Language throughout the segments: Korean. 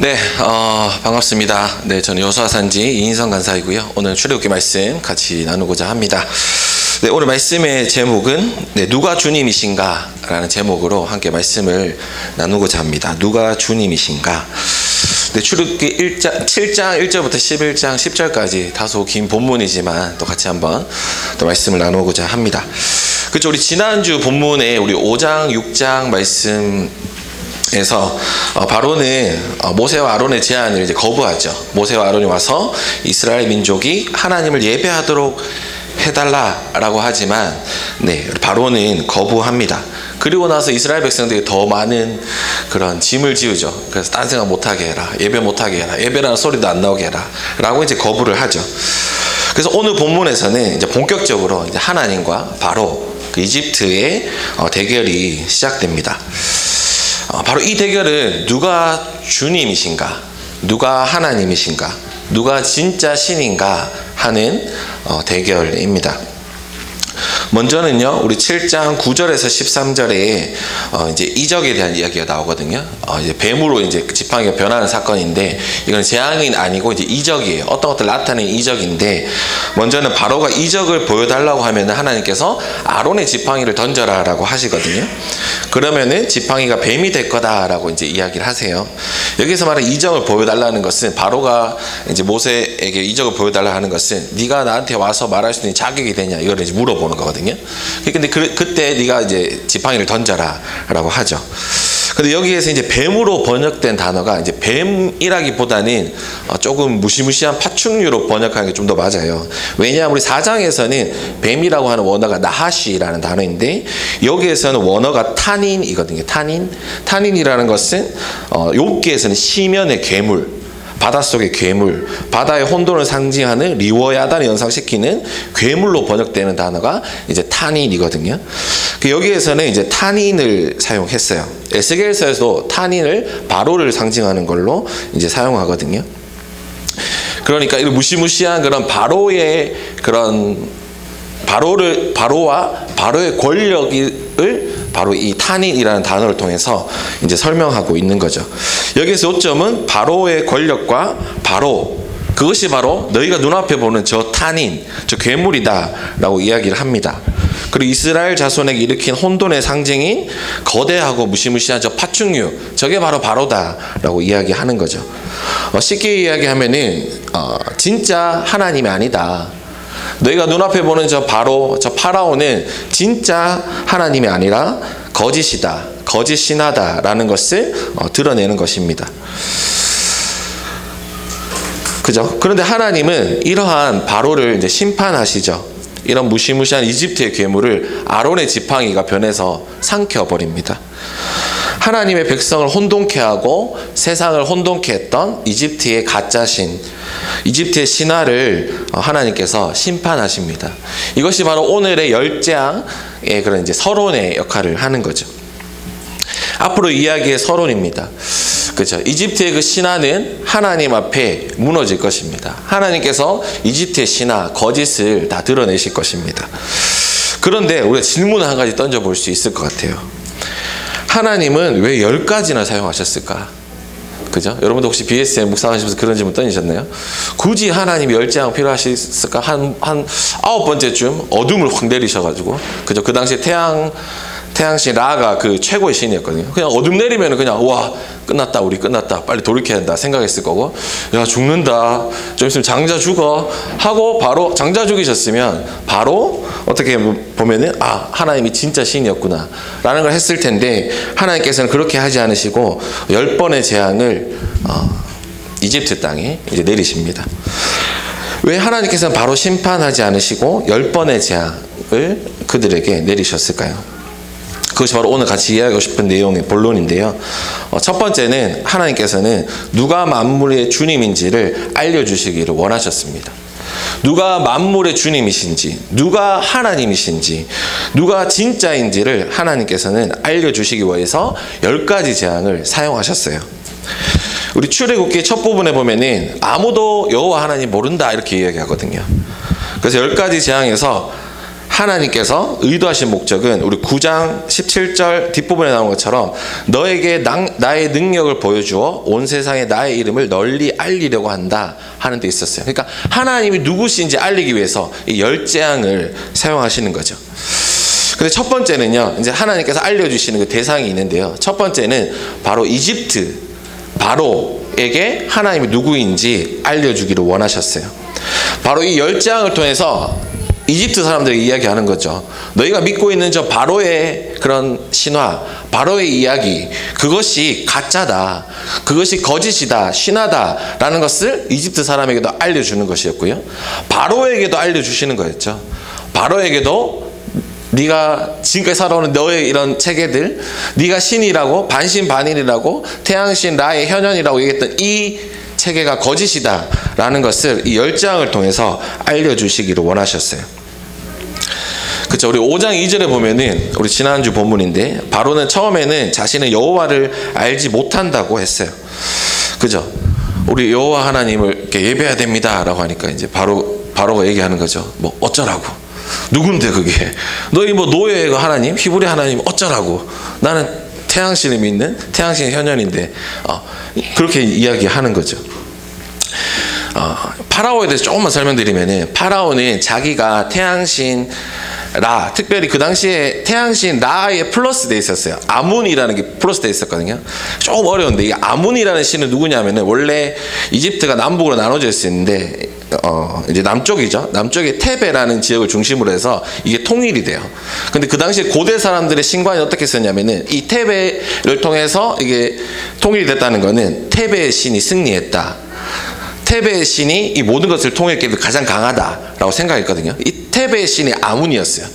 네, 반갑습니다. 네, 저는 여수아산지 이인성 간사이고요. 오늘 출애굽기 말씀 같이 나누고자 합니다. 네, 오늘 말씀의 제목은 누가 주님이신가? 라는 제목으로 함께 말씀을 나누고자 합니다. 누가 주님이신가? 네, 출애굽기 7장 1절부터 11장 10절까지 다소 긴 본문이지만 또 같이 한번 또 말씀을 나누고자 합니다. 그렇죠. 우리 지난주 본문에 우리 5장, 6장 말씀 에서 바로는 모세와 아론의 제안을 이제 거부하죠. 모세와 아론이 와서 이스라엘 민족이 하나님을 예배하도록 해달라라고 하지만 바로는 거부합니다. 그리고 나서 이스라엘 백성들이 더 많은 그런 짐을 지우죠. 그래서 딴 생각 못하게 해라, 예배 못하게 해라, 예배라는 소리도 안 나오게 해라 라고 이제 거부를 하죠. 그래서 오늘 본문에서는 이제 본격적으로 이제 하나님과 바로 그 이집트의 대결이 시작됩니다. 바로 이 대결은 누가 주님이신가, 누가 하나님이신가, 누가 진짜 신인가 하는 대결입니다. 먼저는요, 우리 7장 9절에서 13절에 이제 이적에 대한 이야기가 나오거든요. 이제 뱀으로 이제 지팡이가 변하는 사건인데, 이건 재앙이 아니고 이제 이적이에요. 어떤 것들 나타내는 이적인데, 먼저는 바로가 이적을 보여달라고 하면 하나님께서 아론의 지팡이를 던져라라고 하시거든요. 그러면은 지팡이가 뱀이 될 거다라고 이제 이야기를 하세요. 여기서 말하는 이적을 보여달라는 것은, 바로가 이제 모세에게 이적을 보여달라 하는 것은 네가 나한테 와서 말할 수 있는 자격이 되냐 이거를 이제 물어보는 거거든요. 근데 그때 네가 이제 지팡이를 던져라라고 하죠. 근데 여기에서 이제 뱀으로 번역된 단어가 이제 뱀이라기보다는 조금 무시무시한 파충류로 번역하는 게 좀 더 맞아요. 왜냐하면 우리 4장에서는 뱀이라고 하는 원어가 나하시라는 단어인데, 여기에서는 원어가 탄인이거든요. 탄인이라는 것은 욥기에서는 시면의 괴물, 바닷속의 괴물, 바다의 혼돈을 상징하는 리워야단을 연상시키는 괴물로 번역되는 단어가 이제 탄인이거든요. 여기에서는 이제 탄인을 사용했어요. 에스겔서에서도 탄인을 바로를 상징하는 걸로 이제 사용하거든요. 그러니까 이 무시무시한 그런 바로의 그런 바로와 바로의 권력을 바로 이 탄인이라는 단어를 통해서 이제 설명하고 있는 거죠. 여기서 요점은 바로의 권력과 바로, 그것이 바로 너희가 눈앞에 보는 저 탄인, 저 괴물이다 라고 이야기를 합니다. 그리고 이스라엘 자손에게 일으킨 혼돈의 상징인 거대하고 무시무시한 저 파충류, 저게 바로 바로다 라고 이야기하는 거죠. 쉽게 이야기하면은 진짜 하나님이 아니다, 너희가 눈앞에 보는 저 바로, 저 파라오는 진짜 하나님이 아니라 거짓이다, 거짓 신하다 라는 것을 드러내는 것입니다. 그죠? 그런데 하나님은 이러한 바로를 이제 심판하시죠. 이런 무시무시한 이집트의 괴물을 아론의 지팡이가 변해서 삼켜버립니다. 하나님의 백성을 혼돈케 하고 세상을 혼돈케 했던 이집트의 가짜신, 이집트의 신화를 하나님께서 심판하십니다. 이것이 바로 오늘의 열재앙의 그런 이제 서론의 역할을 하는 거죠. 앞으로 이야기의 서론입니다. 그렇죠? 이집트의 그 신화는 하나님 앞에 무너질 것입니다. 하나님께서 이집트의 신화, 거짓을 다 드러내실 것입니다. 그런데 우리가 질문을 한 가지 던져볼 수 있을 것 같아요. 하나님은 왜 10가지나 사용하셨을까? 그죠? 여러분도 혹시 BSM 묵상하시면서 그런 질문 던지셨나요? 굳이 하나님이 열재앙 필요하셨을까? 한 9번째쯤 어둠을 확 내리셔가지고, 그죠? 그 당시에 태양신 라가 그 최고의 신이었거든요. 그냥 어둠 내리면 그냥 와, 끝났다, 우리 끝났다, 빨리 돌이켜야 된다 생각했을 거고, 야, 죽는다, 좀 있으면 장자 죽어 하고 바로 장자 죽이셨으면 바로 어떻게 보면은 하나님이 진짜 신이었구나 라는 걸 했을 텐데, 하나님께서는 그렇게 하지 않으시고 10번의 재앙을 이집트 땅에 이제 내리십니다. 왜 하나님께서는 바로 심판하지 않으시고 10번의 재앙을 그들에게 내리셨을까요? 그것이 바로 오늘 같이 이야기하고 싶은 내용의 본론인데요. 첫 번째는 하나님께서는 누가 만물의 주님인지를 알려주시기를 원하셨습니다. 누가 만물의 주님이신지, 누가 하나님이신지, 누가 진짜인지를 하나님께서는 알려주시기 위해서 10가지 재앙을 사용하셨어요. 우리 출애굽기 첫 부분에 보면은 아무도 여호와 하나님 모른다 이렇게 이야기하거든요. 그래서 10가지 재앙에서 하나님께서 의도하신 목적은 우리 9장 17절 뒷부분에 나온 것처럼 너에게 나의 능력을 보여주어 온 세상에 나의 이름을 널리 알리려고 한다 하는 데 있었어요. 그러니까 하나님이 누구신지 알리기 위해서 이 10재앙을 사용하시는 거죠. 근데 첫 번째는요, 이제 하나님께서 알려주시는 그 대상이 있는데요. 첫 번째는 바로 이집트 바로에게 하나님이 누구인지 알려주기를 원하셨어요. 바로 이 10재앙을 통해서 이집트 사람들에게 이야기하는 거죠. 너희가 믿고 있는 저 바로의 그런 신화, 바로의 이야기, 그것이 가짜다, 그것이 거짓이다, 신화다 라는 것을 이집트 사람에게도 알려주는 것이었고요. 바로에게도 알려주시는 거였죠. 바로에게도 네가 지금까지 살아오는 너의 이런 체계들, 네가 신이라고, 반신반인이라고, 태양신 라의 현현이라고 얘기했던 이 체계가 거짓이다 라는 것을 이 10장을 통해서 알려주시기를 원하셨어요. 그렇죠. 우리 5장 2절에 보면은 우리 지난주 본문인데 바로는 처음에는 자신은 여호와를 알지 못한다고 했어요. 그죠? 우리 여호와 하나님을 이렇게 예배해야 됩니다라고 하니까 이제 바로가 얘기하는 거죠. 뭐 어쩌라고? 누군데 그게? 너희 뭐 노예의 하나님, 히브리 하나님 어쩌라고? 나는 태양신을 믿는 태양신 현현인데 그렇게 이야기하는 거죠. 파라오에 대해서 조금만 설명드리면은 파라오는 자기가 태양신 라, 특별히 그 당시에 태양신 라에 플러스 돼 있었어요. 아문이라는 게 플러스 돼 있었거든요. 조금 어려운데 이 아문이라는 신은 누구냐면은 원래 이집트가 남북으로 나눠져 있었는데 이제 남쪽이죠. 남쪽에 테베라는 지역을 중심으로 해서 이게 통일이 돼요. 근데 그 당시에 고대 사람들의 신관이 어떻게 썼냐면은 이 테베를 통해서 이게 통일이 됐다는 거는 테베의 신이 승리했다. 테베의 신이 이 모든 것을 통일하기 가장 강하다라고 생각했거든요. 이 테베의 신이 아문이었어요.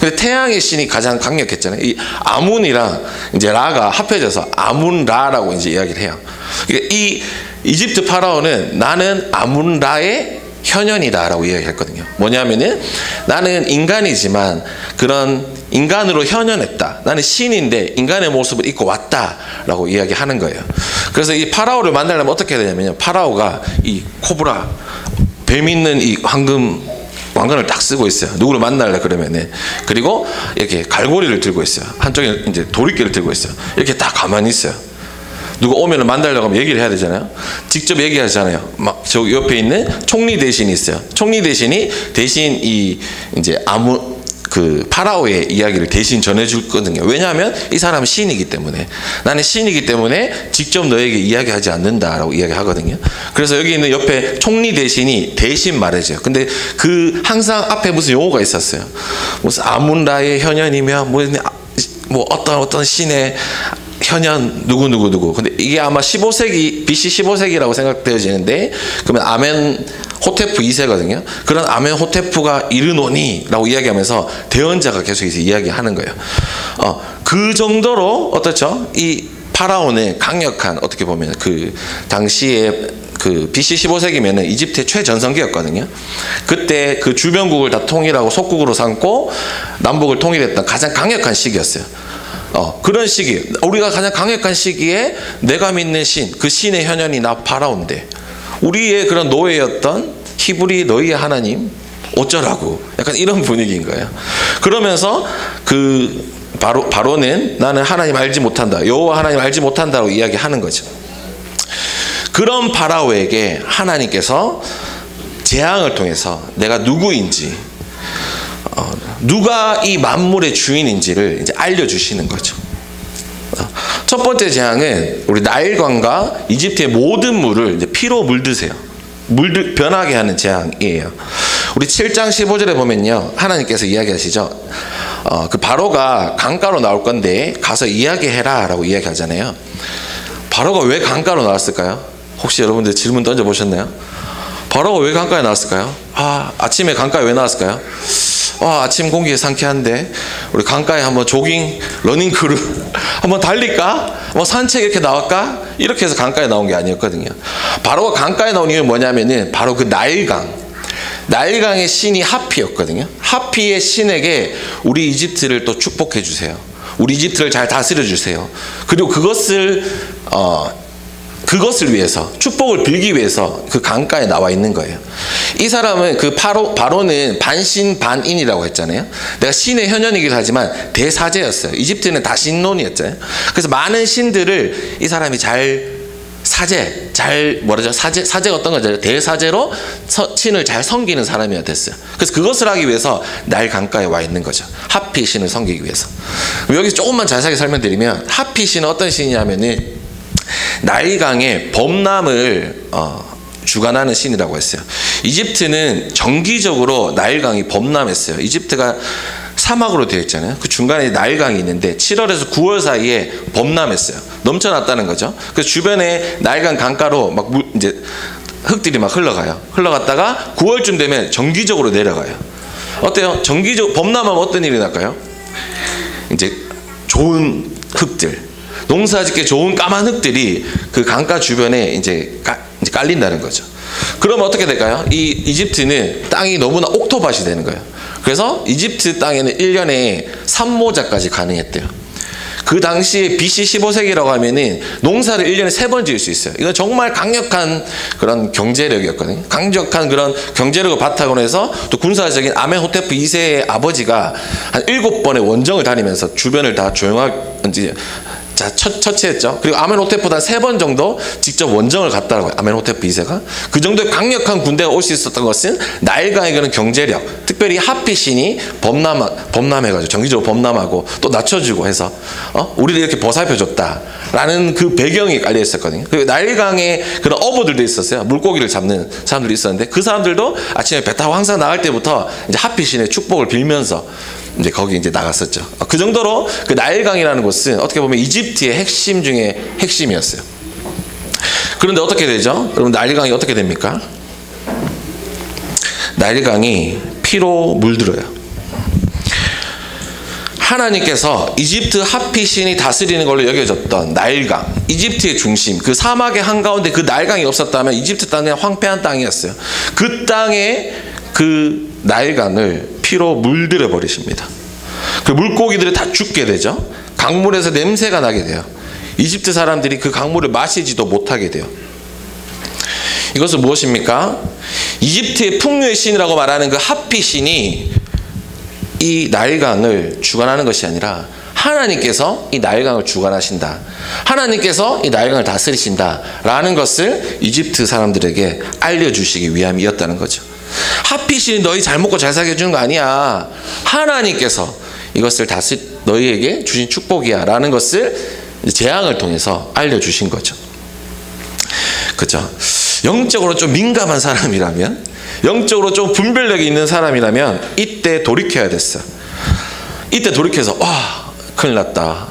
근데 태양의 신이 가장 강력했잖아요. 이 아문이랑 이제 라가 합해져서 아문라라고 이제 이야기를 해요. 그러니까 이 이집트 파라오는 나는 아문라의 현현이다라고 이야기했거든요. 뭐냐면은 나는 인간이지만 그런 인간으로 현현했다. 나는 신인데 인간의 모습을 입고 왔다라고 이야기하는 거예요. 그래서 이 파라오를 만나려면 어떻게 해야 되냐면요. 파라오가 이 코브라 뱀 있는 이 왕관을 딱 쓰고 있어요. 누구를 만날래 그러면은. 그리고 이렇게 갈고리를 들고 있어요. 한쪽에 이제 도리깨를 들고 있어요. 이렇게 딱 가만히 있어요. 누가 오면 만나려고 하면 얘기를 해야 되잖아요. 직접 얘기하잖아요. 막 저 옆에 있는 총리 대신이 있어요. 총리 대신이 대신 이제 그 파라오의 이야기를 대신 전해줄거든요. 왜냐하면 이 사람은 신이기 때문에, 나는 신이기 때문에 직접 너에게 이야기하지 않는다라고 이야기하거든요. 그래서 여기 있는 옆에 총리 대신이 대신 말해줘요. 근데 그 항상 앞에 무슨 용어가 있었어요. 무슨 아문라의 현현이며 뭐 어떤 신의 현현 누구. 근데 이게 아마 15세기 BC 15세기라고 생각되어지는데 그러면 아멘호테프 2세거든요. 그런 아멘호테프가 이르노니라고 이야기하면서 대언자가 계속 이야기하는 거예요. 그 정도로 어떻죠? 이 파라오는 강력한, 어떻게 보면 그 당시에 그 BC 15세기면은 이집트의 최전성기였거든요. 그때 그 주변국을 다 통일하고 속국으로 삼고 남북을 통일했던 가장 강력한 시기였어요. 그런 시기, 우리가 가장 강력한 시기에 내가 믿는 신, 그 신의 현현이 나 파라오인데 우리의 그런 노예였던 히브리 너희의 하나님 어쩌라고, 약간 이런 분위기인 거예요. 그러면서 그 바로는 나는 하나님 알지 못한다, 여호와 하나님 알지 못한다라고 이야기하는 거죠. 그런 파라오에게 하나님께서 재앙을 통해서 내가 누구인지, 누가 이 만물의 주인인지를 이제 알려주시는 거죠. 첫 번째 재앙은 우리 나일강과 이집트의 모든 물을 이제 피로 물드세요. 변하게 하는 재앙이에요. 우리 7장 15절에 보면요, 하나님께서 이야기하시죠. 그 바로가 강가로 나올 건데 가서 이야기해라 라고 이야기하잖아요. 바로가 왜 강가로 나왔을까요? 혹시 여러분들 질문 던져보셨나요? 바로가 왜 강가에 나왔을까요? 아침에 강가에 왜 나왔을까요? 아침 공기 상쾌한데 우리 강가에 한번 조깅, 러닝 크루 한번 달릴까? 뭐 산책 이렇게 나갈까? 이렇게 해서 강가에 나온 게 아니었거든요. 바로가 강가에 나온 이유는 뭐냐면은 바로 그 나일강의 신이 하피였거든요. 하피의 신에게 우리 이집트를 또 축복해 주세요. 우리 이집트를 잘 다스려 주세요. 그리고 그것을 그것을 위해서, 축복을 빌기 위해서 그 강가에 나와 있는 거예요. 이 사람은 그 바로는 반신반인이라고 했잖아요. 내가 신의 현현이기도 하지만 대사제였어요. 이집트는 다 신론이었잖아요. 그래서 많은 신들을 이 사람이 사제가 어떤 거죠? 대사제로 신을 잘 섬기는 사람이어야 됐어요. 그래서 그것을 하기 위해서 나일 강가에 와 있는 거죠. 하피 신을 섬기기 위해서. 여기 조금만 자세하게 설명드리면, 하피 신은 어떤 신이냐면은 나일강의 범람을 주관하는 신이라고 했어요. 이집트는 정기적으로 나일강이 범람했어요. 이집트가 사막으로 되어 있잖아요. 그 중간에 나일강이 있는데 7월에서 9월 사이에 범람했어요. 넘쳐났다는 거죠. 그래서 주변에 나일강 강가로 막 이제 흙들이 막 흘러갔다가 9월쯤 되면 정기적으로 내려가요. 어때요? 범람하면 어떤 일이 날까요? 이제 좋은 흙들, 농사짓기 좋은 까만 흙들이 그 강가 주변에 이제 깔린다는 거죠. 그러면 어떻게 될까요? 이 이집트는 땅이 너무나 옥토밭이 되는 거예요. 그래서 이집트 땅에는 1년에 산모자까지 가능했대요. 그 당시에 BC 15세기라고 하면은 농사를 1년에 3번 지을 수 있어요. 이건 정말 강력한 그런 경제력이었거든요. 강력한 그런 경제력을 바탕으로 해서 또 군사적인 아멘호테프 2세의 아버지가 한 7번의 원정을 다니면서 주변을 다 조용하게 처치했죠. 그리고 아멘호테프보다 3번 정도 직접 원정을 갔다라고요. 아멘호테프 2세가. 그 정도의 강력한 군대가 올 수 있었던 것은 나일강의 그런 경제력, 특별히 하피 신이 범람해가지고 정기적으로 범람하고 또 낮춰주고 해서 우리를 이렇게 보살펴줬다라는 그 배경이 깔려 있었거든요. 그리고 나일강에 그런 어부들도 있었어요. 물고기를 잡는 사람들이 있었는데 그 사람들도 아침에 배 타고 항상 나갈 때부터 이제 하피 신의 축복을 빌면서 이제 거기 이제 나갔었죠. 그 정도로 그 나일강이라는 곳은 어떻게 보면 이집트의 핵심 중에 핵심이었어요. 그런데 어떻게 되죠? 여러분, 나일강이 어떻게 됩니까? 나일강이 피로 물들어요. 하나님께서 이집트 하피 신이 다스리는 걸로 여겨졌던 나일강, 이집트의 중심, 그 사막의 한가운데 그 나일강이 없었다면 이집트 땅은 황폐한 땅이었어요. 그 땅에 그 나일강을 피로 물들여 버리십니다. 그 물고기들이 다 죽게 되죠. 강물에서 냄새가 나게 돼요. 이집트 사람들이 그 강물을 마시지도 못하게 돼요. 이것은 무엇입니까? 이집트의 풍요의 신이라고 말하는 그 하피 신이 이 나일강을 주관하는 것이 아니라 하나님께서 이 나일강을 주관하신다, 하나님께서 이 나일강을 다스리신다 라는 것을 이집트 사람들에게 알려주시기 위함이었다는 거죠. 하피 신이 너희 잘 먹고 잘 살게 해주는 거 아니야, 하나님께서 이것을 너희에게 주신 축복이야 라는 것을 재앙을 통해서 알려주신 거죠. 그렇죠? 영적으로 좀 민감한 사람이라면, 영적으로 좀 분별력이 있는 사람이라면 이때 돌이켜야 됐어. 이때 돌이켜서 큰일 났다,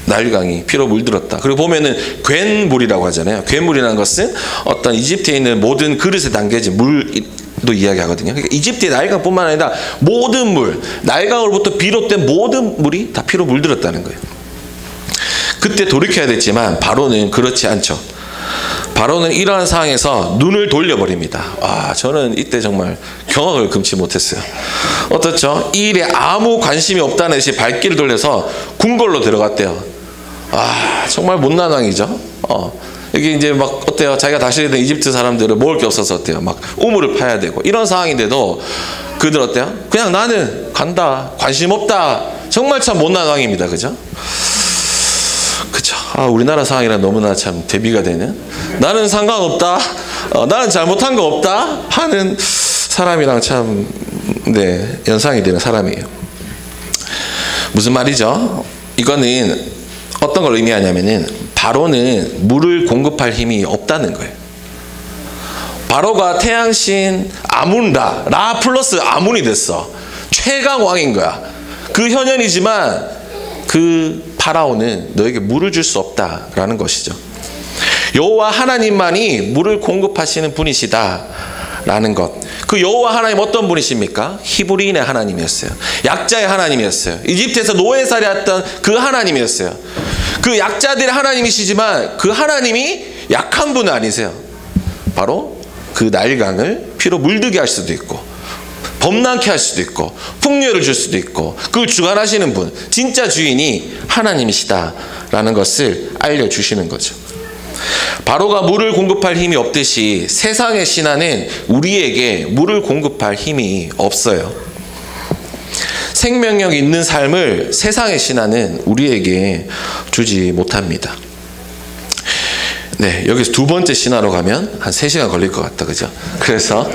나일강이 피로 물들었다. 그리고 보면은 괜물이라고 하잖아요. 괜물이라는 것은 어떤 이집트에 있는 모든 그릇에 담겨진 물도 이야기하거든요. 그러니까 이집트의 나일강뿐만 아니라 모든 물, 나일강으로부터 비롯된 모든 물이 다 피로 물들었다는 거예요. 그때 돌이켜야 됐지만 바로는 그렇지 않죠. 바로는 이러한 상황에서 눈을 돌려버립니다. 저는 이때 정말 경악을 금치 못했어요. 어떻죠? 이 일에 아무 관심이 없다는 듯이 발길을 돌려서 궁궐로 들어갔대요. 정말 못난 왕이죠. 여기 이제 막 어때요? 자기가 다스리던 이집트 사람들은 먹을 게 없어서 어때요? 막 우물을 파야 되고 이런 상황인데도 그들 어때요? 그냥 나는 간다, 관심 없다. 정말 참 못난 왕입니다. 그죠? 그쵸. 우리나라 상황이랑 너무나 참 대비가 되는, 나는 상관없다, 나는 잘못한 거 없다 하는 사람이랑 참 연상이 되는 사람이에요. 무슨 말이죠? 이거는 어떤 걸 의미하냐면은 바로는 물을 공급할 힘이 없다는 거예요. 바로가 태양신 아문라, 라 플러스 아문이 됐어. 최강 왕인 거야. 그 현현이지만 그 파라오는 너에게 물을 줄 수 없다라는 것이죠. 여호와 하나님만이 물을 공급하시는 분이시다라는 것. 그 여호와 하나님 어떤 분이십니까? 히브리인의 하나님이었어요. 약자의 하나님이었어요. 이집트에서 노예살이했던 그 하나님이었어요. 그 약자들의 하나님이시지만 그 하나님이 약한 분은 아니세요. 바로 그 나일강을 피로 물들게 할 수도 있고, 범람케 할 수도 있고, 풍요를 줄 수도 있고, 그걸 주관하시는 분, 진짜 주인이 하나님이시다라는 것을 알려주시는 거죠. 바로가 물을 공급할 힘이 없듯이 세상의 신화는 우리에게 물을 공급할 힘이 없어요. 생명력 있는 삶을 세상의 신화는 우리에게 주지 못합니다. 네, 여기서 두 번째 신화로 가면 한 3시간 걸릴 것 같다, 그죠? 그래서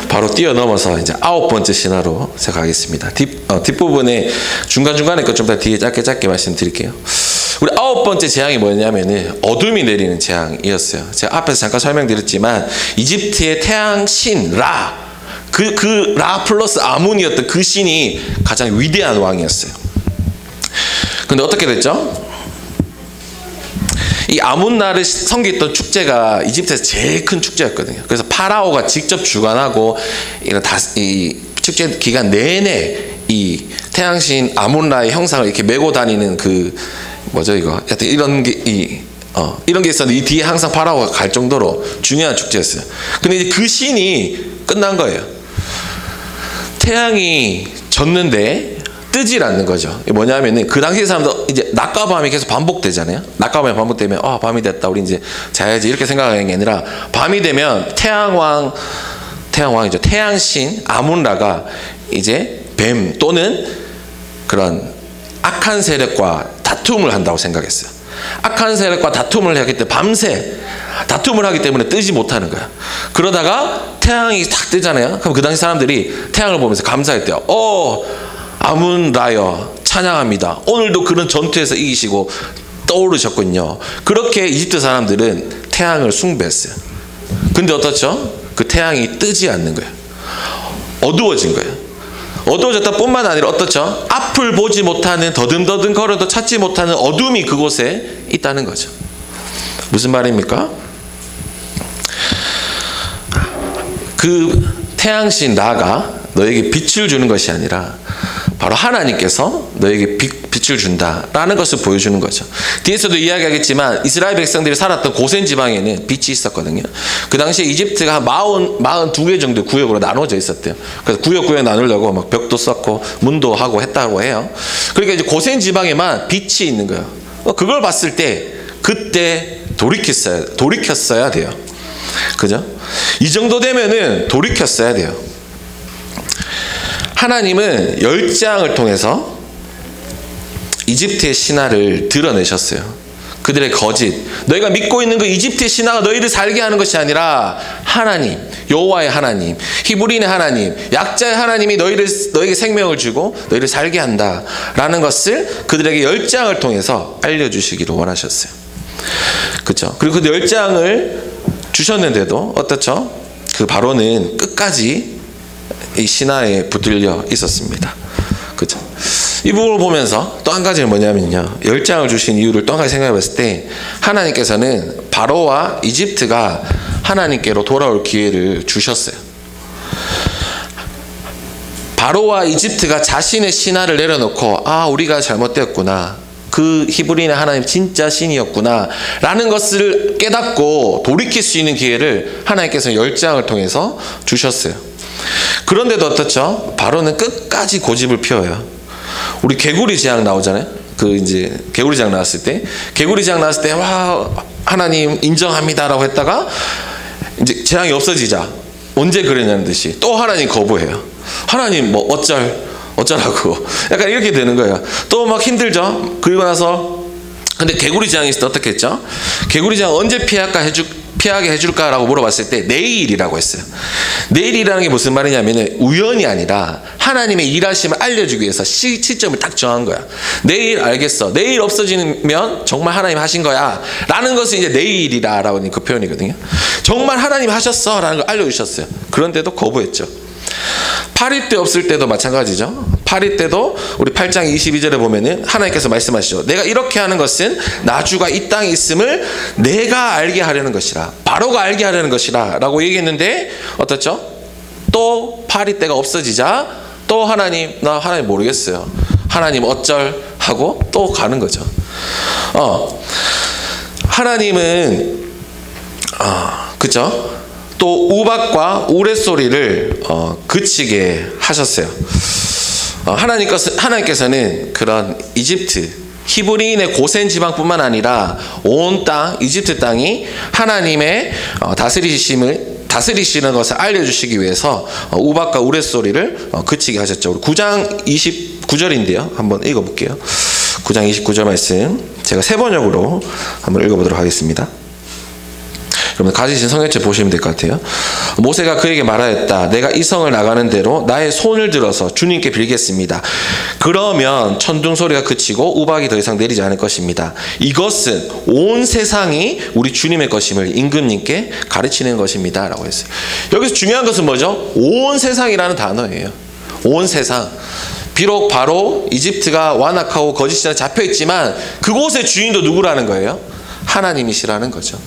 바로 뛰어넘어서 이제 9번째 신화로 제가 가겠습니다. 뒷부분에 중간중간에 거 좀 더 뒤에 짧게 말씀드릴게요. 우리 9번째 재앙이 뭐냐면은 어둠이 내리는 재앙이었어요. 제가 앞에서 잠깐 설명드렸지만 이집트의 태양신 라, 그 라 플러스 아문이었던 그 신이 가장 위대한 왕이었어요. 근데 어떻게 됐죠? 이 아문나를 섬겼던 축제가 이집트에서 제일 큰 축제였거든요. 그래서 파라오가 직접 주관하고 이 축제 기간 내내 이 태양신 아문라의 형상을 이렇게 메고 다니는 그 뭐죠 이거? 하여튼 이런 게 이런 게 있었는데 이 뒤에 항상 파라오가 갈 정도로 중요한 축제였어요. 근데 이제 그 신이 끝난 거예요. 태양이 졌는데 뜨질 않는 거죠. 뭐냐면은 그 당시 사람도 이제 낮과 밤이 계속 반복되잖아요. 낮과 밤이 반복되면 밤이 됐다, 우리 이제 자야지, 이렇게 생각하는 게 아니라 밤이 되면 태양왕이죠. 태양신 아문라가 이제 뱀 또는 그런 악한 세력과 다툼을 한다고 생각했어요. 악한 세력과 다툼을 하기 때문에 밤새 다툼을 하기 때문에 뜨지 못하는 거야. 그러다가 태양이 탁 뜨잖아요. 그럼 그 당시 사람들이 태양을 보면서 감사했대요. 아문라여 찬양합니다. 오늘도 그런 전투에서 이기시고 떠오르셨군요. 그렇게 이집트 사람들은 태양을 숭배했어요. 근데 어떻죠? 그 태양이 뜨지 않는 거예요. 어두워진 거예요. 어두워졌다 뿐만 아니라 어떻죠? 앞을 보지 못하는, 더듬더듬 걸어도 찾지 못하는 어둠이 그곳에 있다는 거죠. 무슨 말입니까? 그 태양신 라가 너에게 빛을 주는 것이 아니라 바로 하나님께서 너에게 빛을 준다라는 것을 보여주는 거죠. 뒤에서도 이야기하겠지만 이스라엘 백성들이 살았던 고센 지방에는 빛이 있었거든요. 그 당시에 이집트가 한 42개 정도 구역으로 나눠져 있었대요. 그래서 구역 나누려고 막 벽도 쌓고 문도 하고 했다고 해요. 그러니까 이제 고센 지방에만 빛이 있는 거예요. 그걸 봤을 때 그때 돌이켰어야 돼요. 그죠? 이 정도 되면은 돌이켰어야 돼요. 하나님은 10장을 통해서 이집트의 신화를 드러내셨어요. 그들의 거짓, 너희가 믿고 있는 그 이집트의 신화가 너희를 살게 하는 것이 아니라 하나님, 여호와의 하나님, 히브리인의 하나님, 약자의 하나님이 너에게 생명을 주고 너희를 살게 한다라는 것을 그들에게 10장을 통해서 알려주시기를 원하셨어요. 그렇죠? 그리고 그 10장을 주셨는데도 어떻죠? 그 바로는 끝까지 이 신화에 붙들려 있었습니다. 그죠? 이 부분을 보면서 또 한 가지는 뭐냐면요. 10장을 주신 이유를 또 한 가지 생각해 봤을 때 하나님께서는 바로와 이집트가 하나님께로 돌아올 기회를 주셨어요. 바로와 이집트가 자신의 신화를 내려놓고 우리가 잘못되었구나. 그 히브리인의 하나님 진짜 신이었구나 라는 것을 깨닫고 돌이킬 수 있는 기회를 하나님께서는 10장을 통해서 주셨어요. 그런데도 어떻죠? 바로는 끝까지 고집을 피워요. 우리 개구리 재앙 나오잖아요. 이제 개구리 재앙 나왔을 때 하나님 인정합니다라고 했다가 이제 재앙이 없어지자 언제 그랬냐는 듯이 또 하나님 거부해요. 하나님 뭐 어쩌라고 약간 이렇게 되는 거예요. 또 막 힘들죠. 그리고 나서 근데 개구리 재앙이 있을 때 어떻게 했죠? 개구리 재앙 언제 피하게 해줄까라고 물어봤을 때 내일이라고 했어요. 내일이라는 게 무슨 말이냐면 우연이 아니라 하나님의 일하심을 알려주기 위해서 시점을 딱 정한 거야. 내일 알겠어. 내일 없어지면 정말 하나님 하신 거야 라는 것을 이제 내일이라고 하는 그 표현이거든요. 정말 하나님 하셨어 라는 걸 알려주셨어요. 그런데도 거부했죠. 8일 때 없을 때도 마찬가지죠. 8일 때도 우리 8장 22절에 보면은 하나님께서 말씀하시죠. 내가 이렇게 하는 것은 나주가 이 땅에 있음을 내가 알게 하려는 것이라, 바로가 알게 하려는 것이라 라고 얘기했는데 어떻죠? 또 8일 때가 없어지자 또 하나님 모르겠어요. 하나님 어쩔 하고 또 가는 거죠. 하나님은 그죠? 또 우박과 우레소리를 그치게 하셨어요. 하나님께서는 그런 이집트 히브리인의 고센 지방뿐만 아니라 온 땅, 이집트 땅이 하나님의 다스리시는 것을 알려주시기 위해서 우박과 우레소리를 그치게 하셨죠. 우리 9장 29절인데요. 한번 읽어볼게요. 9장 29절 말씀 제가 세 번역으로 한번 읽어보도록 하겠습니다. 여러분 가지신 성경책 보시면 될 것 같아요. 모세가 그에게 말하였다. 내가 이 성을 나가는 대로 나의 손을 들어서 주님께 빌겠습니다. 그러면 천둥 소리가 그치고 우박이 더 이상 내리지 않을 것입니다. 이것은 온 세상이 우리 주님의 것임을 임금님께 가르치는 것입니다. 라고 했어요. 여기서 중요한 것은 뭐죠? 온 세상이라는 단어예요. 온 세상. 비록 바로 이집트가 완악하고 거짓신앙에 잡혀있지만 그곳의 주인도 누구라는 거예요? 하나님이시라는 거죠.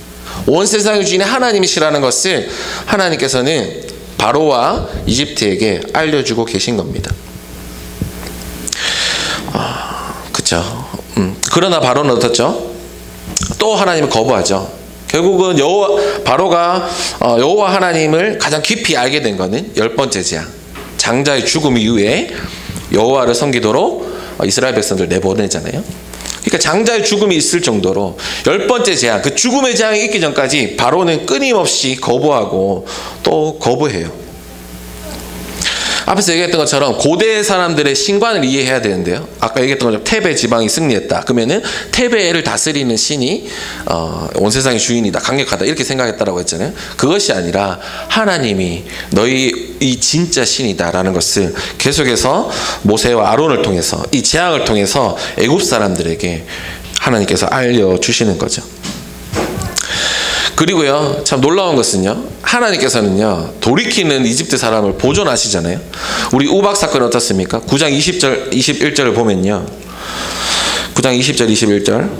온 세상의 주인이 하나님이시라는 것을 하나님께서는 바로와 이집트에게 알려주고 계신 겁니다. 그렇죠. 그러나 바로는 어떻죠? 또 하나님을 거부하죠. 결국은 바로가 여호와 하나님을 가장 깊이 알게 된 것은 10번째 재앙, 장자의 죽음 이후에 여호와를 섬기도록 이스라엘 백성들 내보내잖아요. 그러니까 장자의 죽음이 있을 정도로 10번째 재앙, 그 죽음의 재앙이 있기 전까지 바로는 끊임없이 거부하고 또 거부해요. 앞에서 얘기했던 것처럼 고대 사람들의 신관을 이해해야 되는데요. 아까 얘기했던 것처럼 테베 지방이 승리했다. 그러면은 테베를 다스리는 신이 온 세상의 주인이다, 강력하다 이렇게 생각했다라고 했잖아요. 그것이 아니라 하나님이 너희 이 진짜 신이다라는 것을 계속해서 모세와 아론을 통해서 이 재앙을 통해서 애굽 사람들에게 하나님께서 알려주시는 거죠. 그리고요, 참 놀라운 것은요, 하나님께서는요, 돌이키는 이집트 사람을 보존하시잖아요. 우리 우박 사건은 어떻습니까? 9장 20절, 21절을 보면요. 9장 20절, 21절.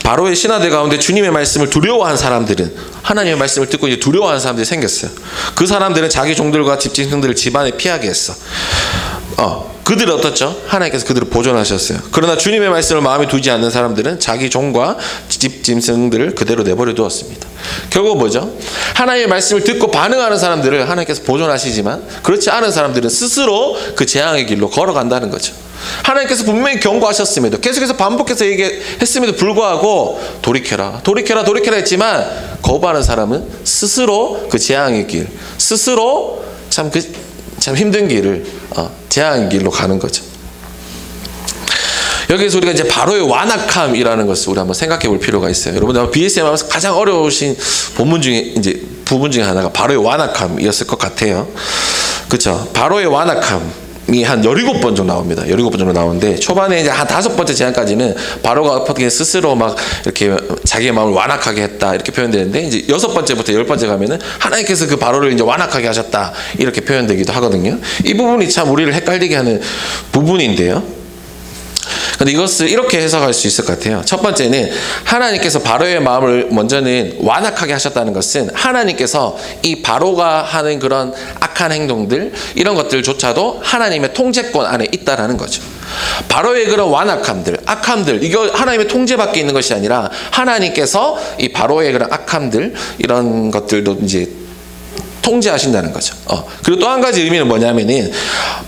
바로의 신하들 가운데 주님의 말씀을 두려워한 사람들은, 하나님의 말씀을 듣고 이제 두려워하는 사람들이 생겼어요. 그 사람들은 자기 종들과 집짐승들을 집안에 피하게 했어. 그들은 어떻죠? 하나님께서 그들을 보존하셨어요. 그러나 주님의 말씀을 마음에 두지 않는 사람들은 자기 종과 집짐승들을 그대로 내버려 두었습니다. 결국 뭐죠? 하나님의 말씀을 듣고 반응하는 사람들을 하나님께서 보존하시지만 그렇지 않은 사람들은 스스로 그 재앙의 길로 걸어간다는 거죠. 하나님께서 분명히 경고하셨음에도 계속해서 반복해서 얘기했음에도 불구하고 돌이켜라, 돌이켜라, 돌이켜라 했지만 거부하는 사람은 스스로 그 재앙의 길, 스스로 참 힘든 길을 재앙의 길로 가는 거죠. 여기서 우리가 이제 바로의 완악함이라는 것을 우리 한번 생각해 볼 필요가 있어요. 여러분, BSM 하면서 가장 어려우신 부분 중에 하나가 바로의 완악함이었을 것 같아요. 그렇죠? 바로의 완악함이 한 17번 정도 나옵니다. 17번 정도 나오는데 초반에 이제 한 5번째 재앙까지는 바로가 어떻게 스스로 막 이렇게 자기의 마음을 완악하게 했다 이렇게 표현되는데 이제 6번째부터 10번째 가면은 하나님께서 그 바로를 이제 완악하게 하셨다 이렇게 표현되기도 하거든요. 이 부분이 참 우리를 헷갈리게 하는 부분인데요. 근데 이것을 이렇게 해석할 수 있을 것 같아요. 첫 번째는 하나님께서 바로의 마음을 먼저는 완악하게 하셨다는 것은 하나님께서 이 바로가 하는 그런 악한 행동들 이런 것들조차도 하나님의 통제권 안에 있다라는 거죠. 바로의 그런 완악함들, 악함들 이거 하나님의 통제 밖에 있는 것이 아니라 하나님께서 이 바로의 그런 악함들 이런 것들도 이제 통제하신다는 거죠. 그리고 또 한 가지 의미는 뭐냐면은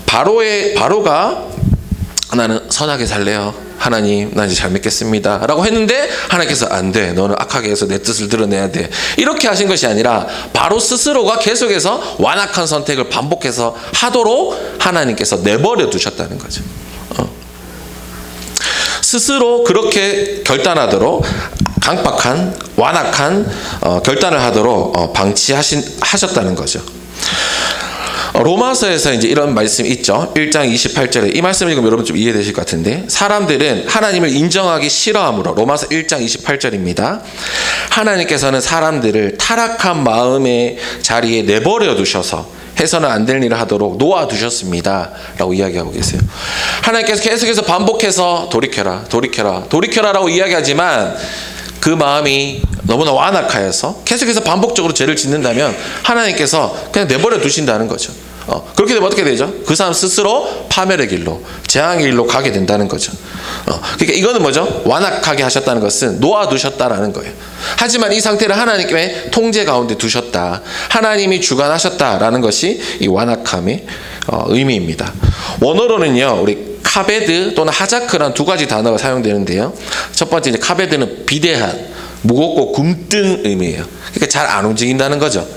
바로가 나는 선하게 살래요. 하나님, 나 이제 잘 믿겠습니다. 라고 했는데 하나님께서 안 돼. 너는 악하게 해서 내 뜻을 드러내야 돼. 이렇게 하신 것이 아니라 바로 스스로가 계속해서 완악한 선택을 반복해서 하도록 하나님께서 내버려 두셨다는 거죠. 스스로 그렇게 결단하도록 강박한, 완악한 결단을 하도록 방치하셨다는 거죠. 로마서에서 이제 이런 말씀이 있죠. 1장 28절에 이 말씀을 읽으면 여러분 좀 이해되실 것 같은데 사람들은 하나님을 인정하기 싫어하므로 로마서 1장 28절입니다. 하나님께서는 사람들을 타락한 마음의 자리에 내버려 두셔서 해서는 안 될 일을 하도록 놓아두셨습니다. 라고 이야기하고 계세요. 하나님께서 계속해서 반복해서 돌이켜라, 돌이켜라, 돌이켜라 라고 이야기하지만 그 마음이 너무나 완악하여서 계속해서 반복적으로 죄를 짓는다면 하나님께서 그냥 내버려 두신다는 거죠. 그렇게 되면 어떻게 되죠? 그 사람 스스로 파멸의 길로, 재앙의 길로 가게 된다는 거죠. 그러니까 이거는 뭐죠? 완악하게 하셨다는 것은 놓아두셨다라는 거예요. 하지만 이 상태를 하나님의 통제 가운데 두셨다. 하나님이 주관하셨다라는 것이 이 완악함의 의미입니다. 원어로는요, 우리 카베드 또는 하자크라는 두 가지 단어가 사용되는데요. 첫 번째 이제 카베드는 비대한, 무겁고 굼뜬 의미예요. 그러니까 잘 안 움직인다는 거죠.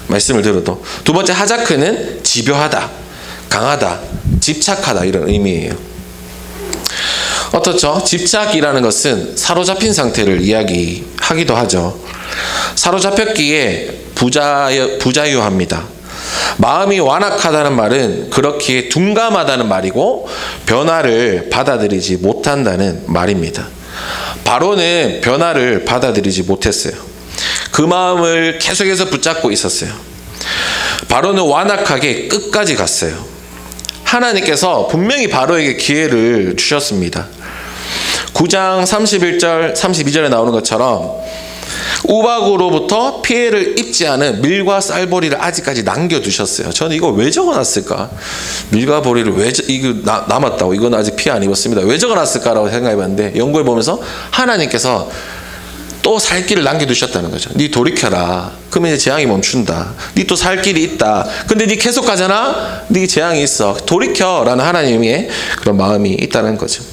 말씀을 들어도. 두 번째 하자크는 집요하다, 강하다, 집착하다 이런 의미예요. 어떻죠? 집착이라는 것은 사로잡힌 상태를 이야기하기도 하죠. 사로잡혔기에 부자유합니다. 마음이 완악하다는 말은 그렇게 둔감하다는 말이고 변화를 받아들이지 못한다는 말입니다. 바로는 변화를 받아들이지 못했어요. 그 마음을 계속해서 붙잡고 있었어요. 바로는 완악하게 끝까지 갔어요. 하나님께서 분명히 바로에게 기회를 주셨습니다. 9장 31절 32절에 나오는 것처럼 우박으로부터 피해를 입지 않은 밀과 쌀보리를 아직까지 남겨두셨어요. 저는 이거 왜 적어놨을까? 밀과 보리를 왜 이거 남았다고, 이건 아직 피해 안 입었습니다, 왜 적어놨을까라고 생각해봤는데 연구해보면서 하나님께서 또 살 길을 남겨두셨다는 거죠. 네 돌이켜라. 그러면 이제 재앙이 멈춘다. 네 또 살 길이 있다. 근데 네 계속 가잖아. 네 재앙이 있어. 돌이켜라는 하나님의 그런 마음이 있다는 거죠.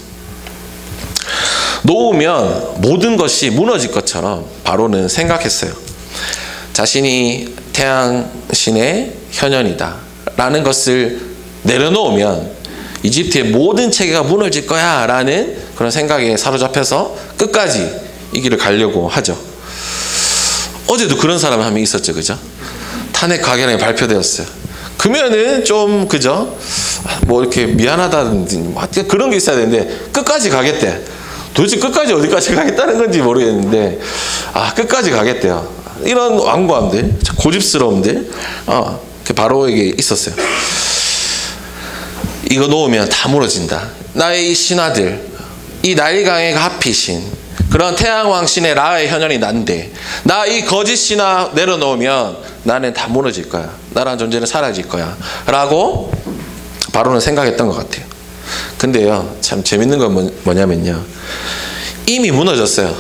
놓으면 모든 것이 무너질 것처럼 바로는 생각했어요. 자신이 태양신의 현현이다 라는 것을 내려놓으면 이집트의 모든 체계가 무너질 거야 라는 그런 생각에 사로잡혀서 끝까지 이 길을 가려고 하죠. 어제도 그런 사람 한 명 있었죠. 그죠? 탄핵 가결안이 발표되었어요. 그러면은 좀 그죠? 뭐 이렇게 미안하다든지 그런 게 있어야 되는데 끝까지 가겠대. 도대체 끝까지 어디까지 가겠다는 건지 모르겠는데 끝까지 가겠대요. 이런 완고함들, 고집스러움들 바로에게 있었어요. 이거 놓으면 다 무너진다. 나의 이 신하들, 이 나일강의 하피신 그런 태양왕 신의 라의 현현이 난데 나 이 거짓 신하 내려놓으면 나는 다 무너질 거야. 나라는 존재는 사라질 거야 라고 바로는 생각했던 것 같아요. 근데요, 참 재밌는 건 뭐냐면요, 이미 무너졌어요.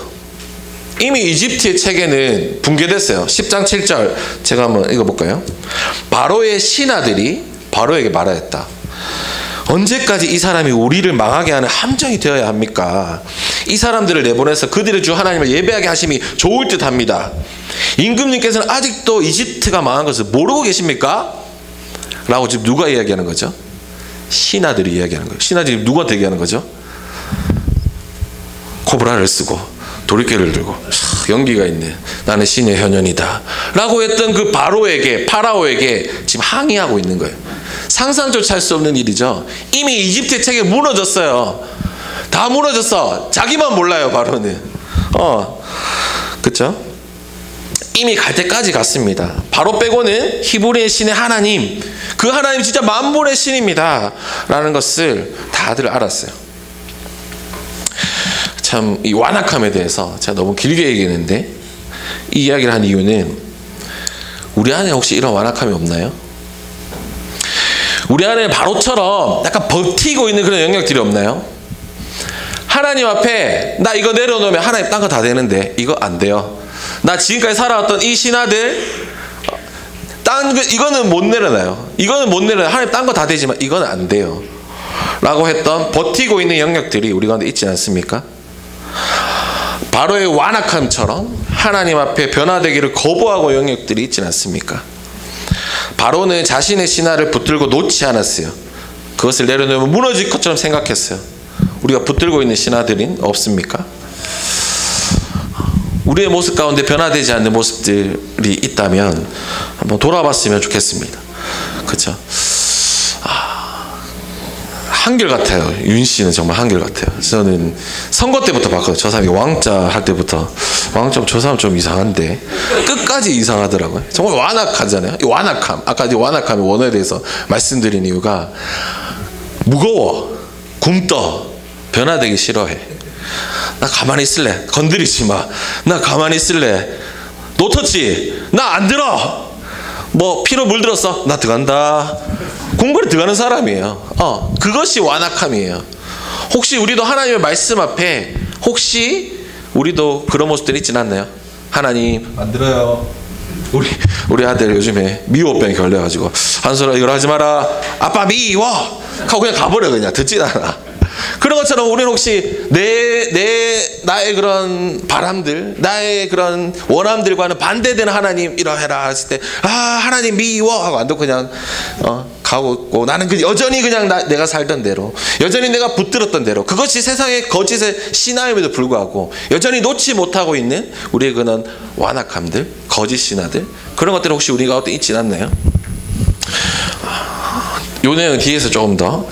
이미 이집트의 체계는 붕괴됐어요. 10장 7절 제가 한번 읽어볼까요? 바로의 신하들이 바로에게 말하였다. 언제까지 이 사람이 우리를 망하게 하는 함정이 되어야 합니까? 이 사람들을 내보내서 그들의 주 하나님을 예배하게 하심이 좋을 듯 합니다. 임금님께서는 아직도 이집트가 망한 것을 모르고 계십니까? 라고 지금 누가 이야기하는 거죠? 신하들이 이야기하는 거예요. 신하들이 누구한테 얘기하는 거죠? 코브라를 쓰고 도리깨를 들고 연기가 있네. 나는 신의 현현이다 라고 했던 그 파라오에게 지금 항의하고 있는 거예요. 상상조차 할 수 없는 일이죠. 이미 이집트의 체계 무너졌어요. 다 무너졌어. 자기만 몰라요. 바로는. 그쵸? 이미 갈 때까지 갔습니다. 바로 빼고는 히브리의 신의 하나님, 그 하나님 진짜 만물의 신입니다 라는 것을 다들 알았어요. 참 이 완악함에 대해서 제가 너무 길게 얘기했는데 이 이야기를 한 이유는 우리 안에 혹시 이런 완악함이 없나요? 우리 안에 바로처럼 약간 버티고 있는 그런 영역들이 없나요? 하나님 앞에 나 이거 내려놓으면 하나님 딴 거 다 되는데 이거 안 돼요. 나 지금까지 살아왔던 이 신하들 이거는 못 내려놔요. 이거는 못 내려놔요. 하나님 딴 거 다 되지만 이거는 안 돼요 라고 했던 버티고 있는 영역들이 우리 가운데 있지 않습니까? 바로의 완악함처럼 하나님 앞에 변화되기를 거부하고 영역들이 있지 않습니까? 바로는 자신의 신하를 붙들고 놓지 않았어요. 그것을 내려놓으면 무너질 것처럼 생각했어요. 우리가 붙들고 있는 신하들이 없습니까? 우리의 모습 가운데 변화되지 않는 모습들이 있다면 한번 돌아봤으면 좋겠습니다. 그렇죠? 한결같아요. 윤 씨는 정말 한결같아요. 저는 선거 때부터 봤거든요. 저 사람이 왕자 할 때부터 저 사람 좀 이상한데 끝까지 이상하더라고요. 정말 완악하잖아요. 이 완악함, 아까 이 완악함의 원어에 대해서 말씀드린 이유가 무거워, 굼떠, 변화되기 싫어해. 나 가만히 있을래. 건드리지 마. 나 가만히 있을래. 노터치. 나 안 들어. 뭐 피로 물들었어. 나 들어간다. 공부를 들어가는 사람이에요. 그것이 완악함이에요. 혹시 우리도 하나님의 말씀 앞에 혹시 우리도 그런 모습들이 있진 않나요? 하나님 안 들어요. 우리 아들 요즘에 미워병이 걸려가지고 한솔아 이걸 하지 마라. 아빠 미워. 하고 그냥 가버려. 그냥 듣진 않아. 그런 것처럼 우리는 혹시 나의 그런 바람들, 나의 그런 원함들과는 반대되는 하나님 이러해라 했을 때, 하나님 미워 하고 안 듣고 그냥 가고 있고, 나는 여전히 그냥 내가 살던 대로, 여전히 내가 붙들었던 대로, 그것이 세상의 거짓의 신화임에도 불구하고 여전히 놓지 못하고 있는 우리의 그런 완악함들, 거짓 신화들, 그런 것들을 혹시 우리가 어떻게 잊지 않나요? 요 내용은 뒤에서 조금 더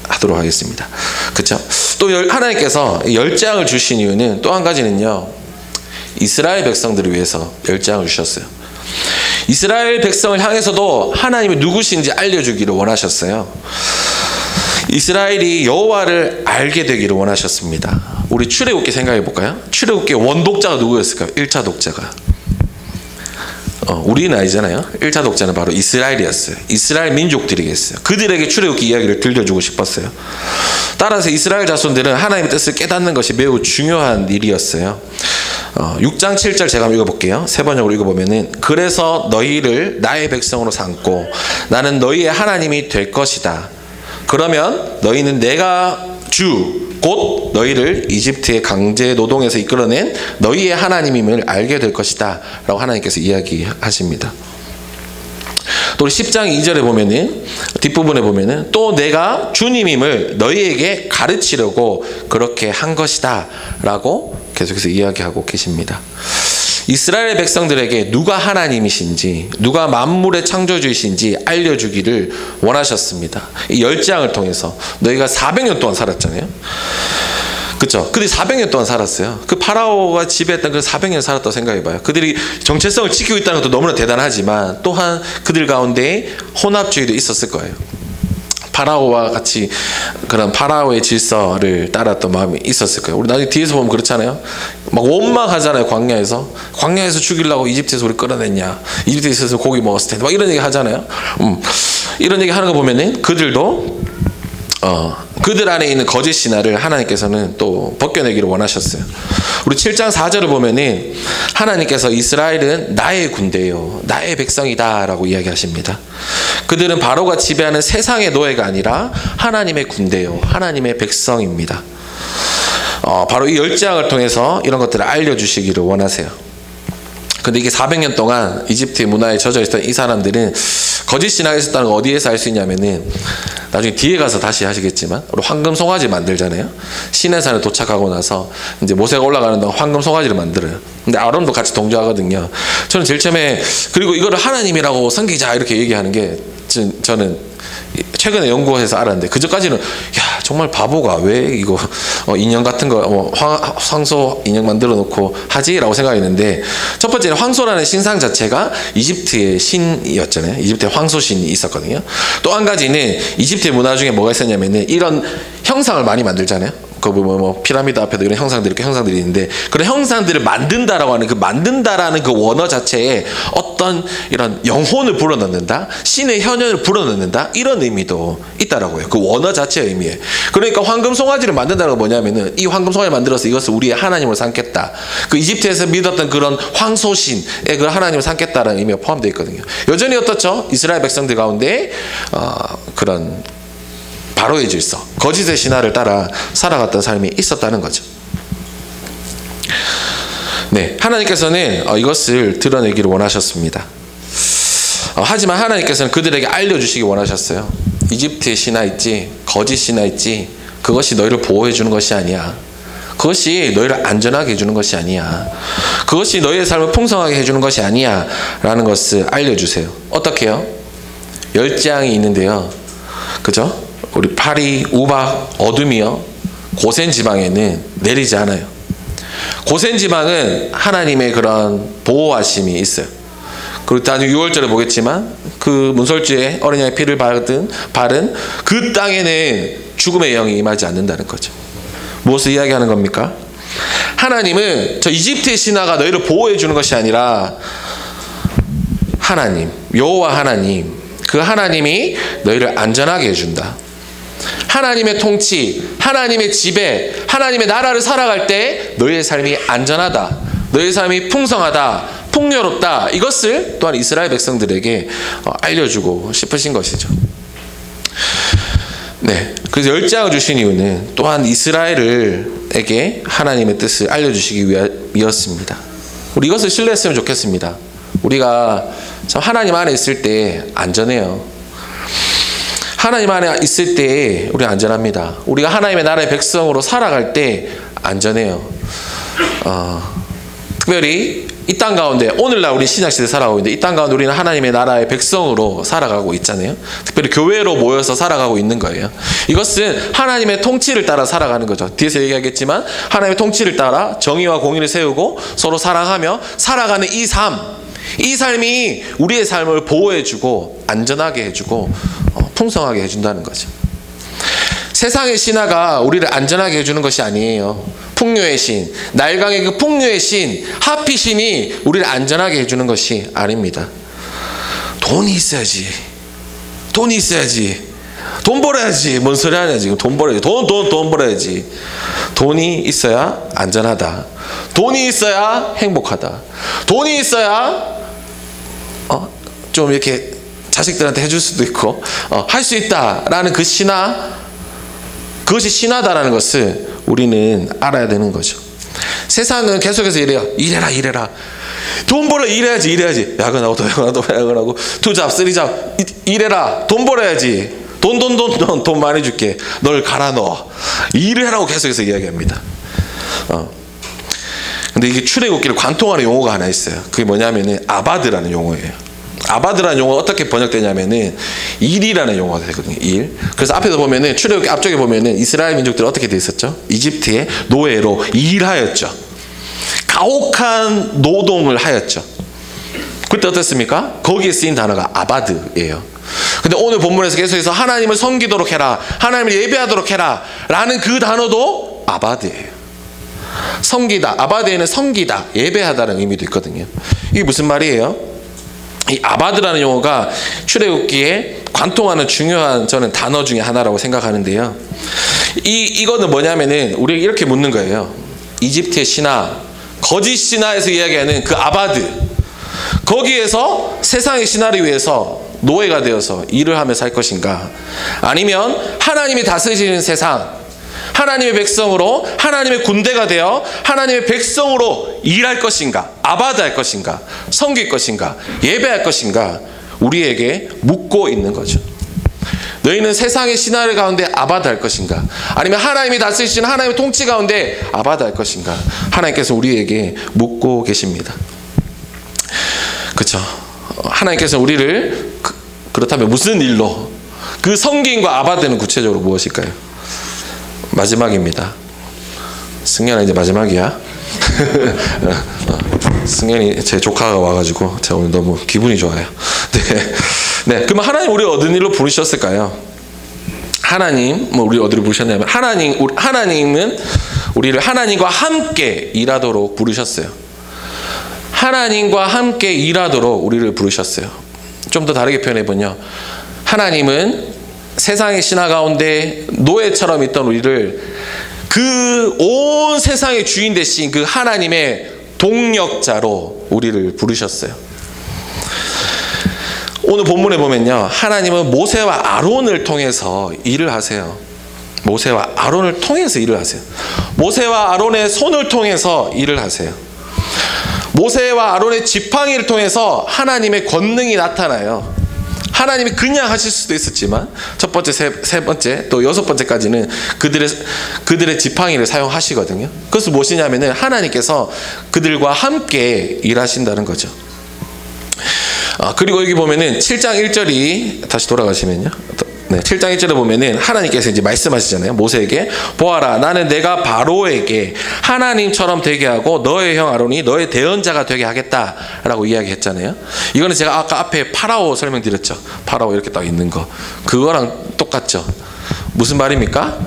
하도록 하겠습니다. 그렇죠? 또 하나님께서 10장을 주신 이유는 또 한 가지는요, 이스라엘 백성들을 위해서 10장을 주셨어요. 이스라엘 백성을 향해서도 하나님이 누구신지 알려주기를 원하셨어요. 이스라엘이 여호와를 알게 되기를 원하셨습니다. 우리 출애굽기 생각해 볼까요? 출애굽기 원독자가 누구였을까요? 1차 독자가 우리는 아니잖아요. 1차 독자는 바로 이스라엘이었어요. 이스라엘 민족들이겠어요. 그들에게 출애굽기 이야기를 들려주고 싶었어요. 따라서 이스라엘 자손들은 하나님의 뜻을 깨닫는 것이 매우 중요한 일이었어요. 6장 7절 제가 한번 읽어볼게요. 세 번역으로 읽어보면은, 그래서 너희를 나의 백성으로 삼고 나는 너희의 하나님이 될 것이다. 그러면 너희는 내가 곧 너희를 이집트의 강제 노동에서 이끌어낸 너희의 하나님임을 알게 될 것이다 라고 하나님께서 이야기하십니다. 또 10장 2절에 보면은, 뒷부분에 보면은, 또 내가 주님임을 너희에게 가르치려고 그렇게 한 것이다 라고 계속해서 이야기하고 계십니다. 이스라엘 백성들에게 누가 하나님이신지, 누가 만물의 창조주이신지 알려주기를 원하셨습니다. 이 10장을 통해서. 너희가 400년 동안 살았잖아요. 그렇죠? 그들이 400년 동안 살았어요. 그 파라오가 지배했던 그 400년 살았다고 생각해봐요. 그들이 정체성을 지키고 있다는 것도 너무나 대단하지만, 또한 그들 가운데 혼합주의도 있었을 거예요. 파라오와 같이 그런 파라오의 질서를 따랐던 마음이 있었을 거예요. 우리 나중에 뒤에서 보면 그렇잖아요. 막 원망하잖아요. 광야에서 죽이려고 이집트에서 우리 끌어냈냐, 이집트에서 고기 먹었을 텐데, 막 이런 얘기 하잖아요. 이런 얘기 하는 거 보면은 그들도 그들 안에 있는 거짓 신화를 하나님께서는 또 벗겨내기를 원하셨어요. 우리 7장 4절을 보면은 하나님께서 이스라엘은 나의 군대요, 나의 백성이다 라고 이야기하십니다. 그들은 바로가 지배하는 세상의 노예가 아니라 하나님의 군대요, 하나님의 백성입니다. 바로 이 10장을 통해서 이런 것들을 알려주시기를 원하세요. 근데 이게 400년 동안 이집트의 문화에 젖어 있었던 이 사람들은 거짓 신화가 있었다는 거 어디에서 알 수 있냐면은, 나중에 뒤에 가서 다시 하시겠지만, 우리 황금 송아지 만들잖아요. 시내산에 도착하고 나서 이제 모세가 올라가는 동안 황금 송아지를 만들어요. 근데 아론도 같이 동조하거든요. 저는 제일 처음에, 그리고 이거를 하나님이라고 섬기자 이렇게 얘기하는 게, 저는 최근에 연구해서 알았는데, 그전까지는 야 정말 바보가 왜 이거 인형 같은 거 황소 인형 만들어 놓고 하지? 라고 생각했는데, 첫 번째는 황소라는 신상 자체가 이집트의 신이었잖아요. 이집트에 황소신이 있었거든요. 또 한 가지는 이집트의 문화 중에 뭐가 있었냐면은, 이런 형상을 많이 만들잖아요. 그 피라미드 앞에도 이런 형상들이 있는데, 그런 형상들을 만든다라고 하는, 그 만든다라는 그 원어 자체에 어떤 이런 영혼을 불어넣는다, 신의 현현을 불어넣는다, 이런 의미도 있다라고 해요. 그 원어 자체의 의미에. 그러니까 황금 송아지를 만든다는 건 뭐냐면은, 이 황금 송아지를 만들어서 이것을 우리의 하나님으로 삼겠다, 그 이집트에서 믿었던 그런 황소신의 그 하나님을 삼겠다라는 의미가 포함되어 있거든요. 여전히 어떻죠? 이스라엘 백성들 가운데 그런 바로의 질서, 거짓의 신화를 따라 살아갔던 삶이 있었다는 거죠. 네, 하나님께서는 이것을 드러내기를 원하셨습니다. 하지만 하나님께서는 그들에게 알려주시기 원하셨어요. 이집트의 신화 있지, 거짓 신화 있지, 그것이 너희를 보호해 주는 것이 아니야. 그것이 너희를 안전하게 해주는 것이 아니야. 그것이 너희의 삶을 풍성하게 해주는 것이 아니야 라는 것을 알려주세요. 어떻게 해요? 10장이 있는데요, 그죠? 우리 파리, 우박, 어둠이요, 고센 지방에는 내리지 않아요. 고센 지방은 하나님의 그런 보호하심이 있어요. 그리고 나중에 6월절에 보겠지만, 그 문설주에 어린 양의 피를 바른 그 땅에는 죽음의 영이 임하지 않는다는 거죠. 무엇을 이야기하는 겁니까? 하나님은 저 이집트의 신화가 너희를 보호해 주는 것이 아니라, 하나님, 여호와 하나님, 그 하나님이 너희를 안전하게 해준다. 하나님의 통치, 하나님의 지배, 하나님의 나라를 살아갈 때 너희의 삶이 안전하다, 너희의 삶이 풍성하다, 풍요롭다, 이것을 또한 이스라엘 백성들에게 알려주고 싶으신 것이죠. 네, 그래서 10장을 주신 이유는 또한 이스라엘에게 하나님의 뜻을 알려주시기 위하였습니다. 우리 이것을 신뢰했으면 좋겠습니다. 우리가 참 하나님 안에 있을 때 안전해요. 하나님 안에 있을 때 우리 안전합니다. 우리가 하나님의 나라의 백성으로 살아갈 때 안전해요. 특별히 이 땅 가운데 오늘날 우리 신약시대 살아가고 있는데 이 땅 가운데 우리는 하나님의 나라의 백성으로 살아가고 있잖아요. 특별히 교회로 모여서 살아가고 있는 거예요. 이것은 하나님의 통치를 따라 살아가는 거죠. 뒤에서 얘기하겠지만 하나님의 통치를 따라 정의와 공의를 세우고 서로 사랑하며 살아가는 이 삶이 우리의 삶을 보호해주고 안전하게 해주고 풍성하게 해준다는 거죠. 세상의 신화가 우리를 안전하게 해주는 것이 아니에요. 풍요의 신, 날강의 그 풍요의 신, 하피 신이 우리를 안전하게 해주는 것이 아닙니다. 돈이 있어야지. 돈 벌어야지. 뭔 소리 하냐 지금. 돈 벌어야지. 돈 벌어야지. 돈이 있어야 안전하다. 돈이 있어야 행복하다. 돈이 있어야 좀 이렇게 자식들한테 해줄 수도 있고 할 수 있다라는 그 신화, 그것이 신화다라는 것을 우리는 알아야 되는 거죠. 세상은 계속해서 이래요. 일해라. 돈 벌어 일해야지. 야근하고 투잡, 쓰리잡 일해라. 돈 벌어야지. 돈 많이 줄게. 널 갈아 넣어. 일을 하라고 계속해서 이야기합니다. 근데 이게 출애굽기를 관통하는 용어가 하나 있어요. 그게 뭐냐면은 아바드라는 용어예요. 아바드라는 용어가 어떻게 번역되냐면은 일이라는 용어가 되거든요. 일. 그래서 앞에서 보면은 출애굽기 앞쪽에 보면은 이스라엘 민족들이 어떻게 돼 있었죠? 이집트의 노예로 일하였죠. 가혹한 노동을 하였죠. 그때 어땠습니까? 거기에 쓰인 단어가 아바드예요. 근데 오늘 본문에서 계속해서 하나님을 섬기도록 해라, 하나님을 예배하도록 해라 라는 그 단어도 아바드예요. 섬기다, 아바드에는 섬기다, 예배하다는 의미도 있거든요. 이게 무슨 말이에요? 이 아바드라는 용어가 출애굽기에 관통하는 중요한 저는 단어 중에 하나라고 생각하는데요. 이거는 뭐냐면은 우리 이렇게 묻는 거예요. 이집트의 신화, 거짓 신화에서 이야기하는 그 아바드, 거기에서 세상의 신화를 위해서 노예가 되어서 일을 하며 살 것인가, 아니면 하나님이 다스리시는 세상, 하나님의 백성으로 하나님의 군대가 되어 하나님의 백성으로 일할 것인가, 아바드할 것인가, 섬길 것인가, 예배할 것인가 우리에게 묻고 있는 거죠. 너희는 세상의 신화를 가운데 아바드할 것인가, 아니면 하나님이 다스리시는 하나님의 통치 가운데 아바드할 것인가, 하나님께서 우리에게 묻고 계십니다. 그렇죠? 하나님께서 우리를 그렇다면 무슨 일로, 그 섬김과 아바드는 구체적으로 무엇일까요? 마지막입니다. 승현아 이제 마지막이야. 승현이 제 조카가 와가지고 제가 오늘 너무 기분이 좋아요. 네. 그러면 하나님 우리 어떤 일로 부르셨을까요? 하나님 우리 어디로 부르셨냐면 하나님은 우리를 하나님과 함께 일하도록 부르셨어요. 하나님과 함께 일하도록 우리를 부르셨어요. 좀 더 다르게 표현해보면요, 하나님은 세상의 신화 가운데 노예처럼 있던 우리를 그 온 세상의 주인 되신 그 하나님의 동력자로 우리를 부르셨어요. 오늘 본문에 보면요, 하나님은 모세와 아론을 통해서 일을 하세요. 모세와 아론을 통해서 일을 하세요. 모세와 아론의 손을 통해서 일을 하세요. 모세와 아론의 지팡이를 통해서 하나님의 권능이 나타나요. 하나님이 그냥 하실 수도 있었지만 첫 번째, 세 번째, 또 여섯 번째까지는 그들의 지팡이를 사용하시거든요. 그것은 무엇이냐면은 하나님께서 그들과 함께 일하신다는 거죠. 그리고 여기 보면은 7장 1절이 다시 돌아가시면요. 네, 7장 1절에 보면은 하나님께서 이제 말씀하시잖아요. 모세에게 보아라, 나는 내가 바로에게 하나님처럼 되게 하고 너의 형 아론이 너의 대언자가 되게 하겠다라고 이야기했잖아요. 이거는 제가 아까 앞에 파라오 설명드렸죠. 파라오 이렇게 딱 있는 거, 그거랑 똑같죠. 무슨 말입니까?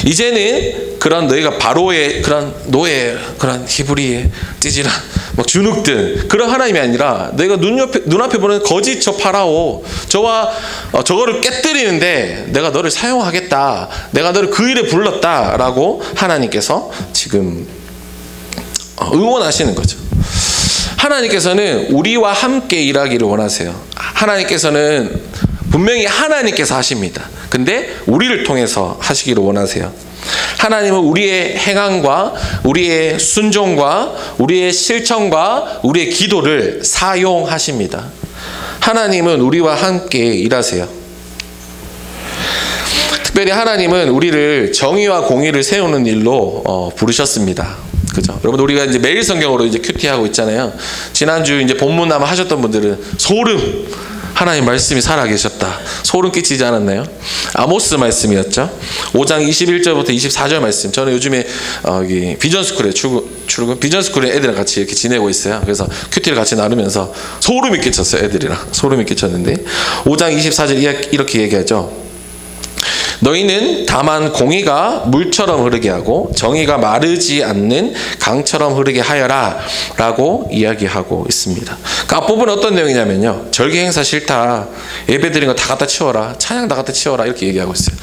이제는 그런 너희가 바로의 그런 노예, 그런 히브리의 찌질한 막 주눅든 그런 하나님이 아니라 너희가 눈앞에 보는 거짓 저 파라오, 저거를 깨뜨리는데 내가 너를 사용하겠다, 내가 너를 그 일에 불렀다라고 하나님께서 지금 응원하시는 거죠. 하나님께서는 우리와 함께 일하기를 원하세요. 하나님께서는 분명히 하나님께서 하십니다. 근데 우리를 통해서 하시기를 원하세요. 하나님은 우리의 행함과 우리의 순종과 우리의 실천과 우리의 기도를 사용하십니다. 하나님은 우리와 함께 일하세요. 특별히 하나님은 우리를 정의와 공의를 세우는 일로 부르셨습니다. 그죠? 여러분, 우리가 이제 매일 성경으로 이제 큐티하고 있잖아요. 지난주 이제 본문 아마 하셨던 분들은 소름! 하나님 말씀이 살아계셨다. 소름 끼치지 않았나요? 아모스 말씀이었죠. 5장 21절부터 24절 말씀. 저는 요즘에 여기 비전스쿨에 출근 비전스쿨에 애들이랑 같이 이렇게 지내고 있어요. 그래서 큐티를 같이 나누면서 소름이 끼쳤어요. 애들이랑 소름이 끼쳤는데 5장 24절 이렇게 얘기하죠. 너희는 다만 공의가 물처럼 흐르게 하고 정의가 마르지 않는 강처럼 흐르게 하여라 라고 이야기하고 있습니다. 그 앞부분은 어떤 내용이냐면요, 절기 행사 싫다, 예배 드린 거 다 갖다 치워라, 찬양 다 갖다 치워라, 이렇게 얘기하고 있어요.